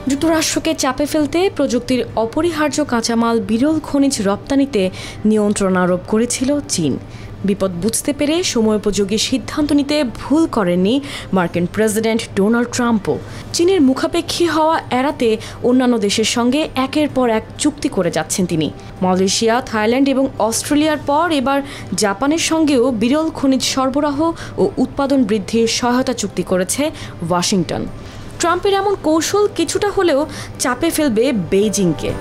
যুক্তরাষ্ট্রকে চাপে ফেলতে প্রযুক্তির অপরিহার্য কাঁচামাল বিরল খনিজ রপ্তানিতে নিয়ন্ত্রণ আরোপ করেছিল চীন। বিপদ বুঝতে পেরে সময়োপযোগী সিদ্ধান্ত নিতে ভুল করেননি মার্কিন প্রেসিডেন্ট ডোনাল্ড ট্রাম্পও। চীনের মুখাপেক্ষী হওয়া এড়াতে অন্যান্য দেশের সঙ্গে একের পর এক চুক্তি করে যাচ্ছেন তিনি। মালয়েশিয়া, থাইল্যান্ড এবং অস্ট্রেলিয়ার পর এবার জাপানের সঙ্গেও বিরল খনিজ সরবরাহ ও উৎপাদন বৃদ্ধির সহায়তা চুক্তি করেছে ওয়াশিংটন। ট্রাম্পের এমন কৌশল কিছুটা হলেও চাপে ফেলবে বেইজিংকে।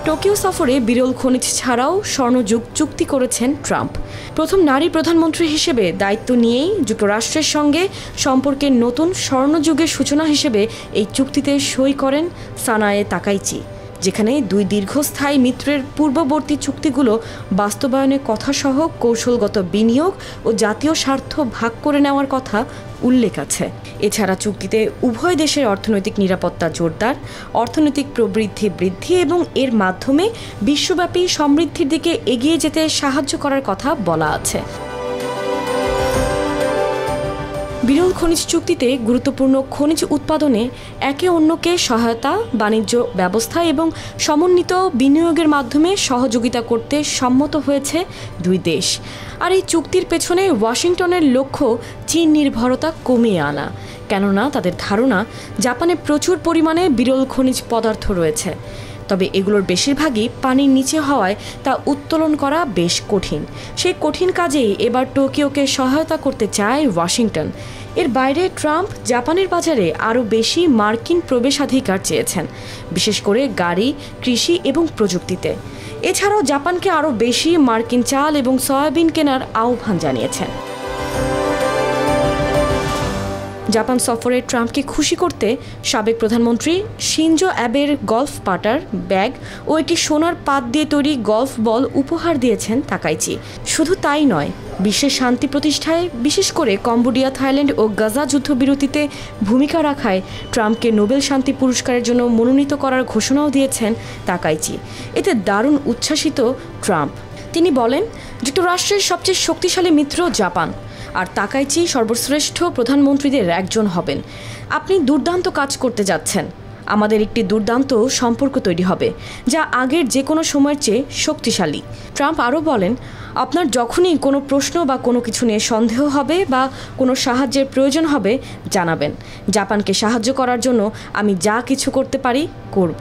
টোকিও সফরে বিরল খনিজ ছাড়াও স্বর্ণযুগ চুক্তি করেছেন ট্রাম্প। প্রথম নারী প্রধানমন্ত্রী হিসেবে দায়িত্ব নিয়েই যুক্তরাষ্ট্রের সঙ্গে সম্পর্কের নতুন স্বর্ণযুগের সূচনা হিসেবে এই চুক্তিতে সই করেন সানায়ে তাকাইচি, যেখানে দুই দীর্ঘস্থায়ী মিত্রের পূর্ববর্তী চুক্তিগুলো বাস্তবায়নের কথাসহ কৌশলগত বিনিয়োগ ও জাতীয় স্বার্থ ভাগ করে নেওয়ার কথা উল্লেখ আছে। এছাড়া চুক্তিতে উভয় দেশের অর্থনৈতিক নিরাপত্তা জোরদার, অর্থনৈতিক প্রবৃদ্ধি বৃদ্ধি এবং এর মাধ্যমে বিশ্বব্যাপী সমৃদ্ধির দিকে এগিয়ে যেতে সাহায্য করার কথা বলা আছে। বিরল খনিজ চুক্তিতে গুরুত্বপূর্ণ খনিজ উৎপাদনে একে অন্যকে সহায়তা, বাণিজ্য ব্যবস্থা এবং সমন্বিত বিনিয়োগের মাধ্যমে সহযোগিতা করতে সম্মত হয়েছে দুই দেশ। আর এই চুক্তির পেছনে ওয়াশিংটনের লক্ষ্য চীন নির্ভরতা কমিয়ে আনা, কেননা তাদের ধারণা জাপানে প্রচুর পরিমাণে বিরল খনিজ পদার্থ রয়েছে। তবে এগুলোর বেশিরভাগই পানির নিচে হওয়ায় তা উত্তোলন করা বেশ কঠিন। সেই কঠিন কাজেই এবার টোকিওকে সহায়তা করতে চায় ওয়াশিংটন। এর বাইরে ট্রাম্প জাপানের বাজারে আরও বেশি মার্কিন প্রবেশাধিকার চেয়েছেন, বিশেষ করে গাড়ি, কৃষি এবং প্রযুক্তিতে। এছাড়াও জাপানকে আরও বেশি মার্কিন চাল এবং সয়াবিন কেনার আহ্বান জানিয়েছেন। জাপান সফরে ট্রাম্পকে খুশি করতে সাবেক প্রধানমন্ত্রী শিনজো অ্যাবের গলফ পাটার, ব্যাগ ও একটি সোনার পাত দিয়ে তৈরি গলফ বল উপহার দিয়েছেন তাকাইচি। শুধু তাই নয়, বিশ্বের শান্তি প্রতিষ্ঠায়, বিশেষ করে কম্বোডিয়া, থাইল্যান্ড ও গাজা যুদ্ধবিরতিতে ভূমিকা রাখায় ট্রাম্পকে নোবেল শান্তি পুরস্কারের জন্য মনোনীত করার ঘোষণাও দিয়েছেন তাকাইচি। এতে দারুণ উচ্ছ্বাসিত ট্রাম্প। তিনি বলেন, যুক্তরাষ্ট্রের সবচেয়ে শক্তিশালী মিত্র জাপান, আর তাকাইচি সর্বশ্রেষ্ঠ প্রধানমন্ত্রীদের একজন হবেন। আপনি দুর্দান্ত কাজ করতে যাচ্ছেন। আমাদের একটি দুর্দান্ত সম্পর্ক তৈরি হবে, যা আগের যে কোনো সময়ের চেয়ে শক্তিশালী। ট্রাম্প আরও বলেন, আপনার যখনই কোনো প্রশ্ন বা কোনো কিছু নিয়ে সন্দেহ হবে বা কোনো সাহায্যের প্রয়োজন হবে জানাবেন। জাপানকে সাহায্য করার জন্য আমি যা কিছু করতে পারি করব।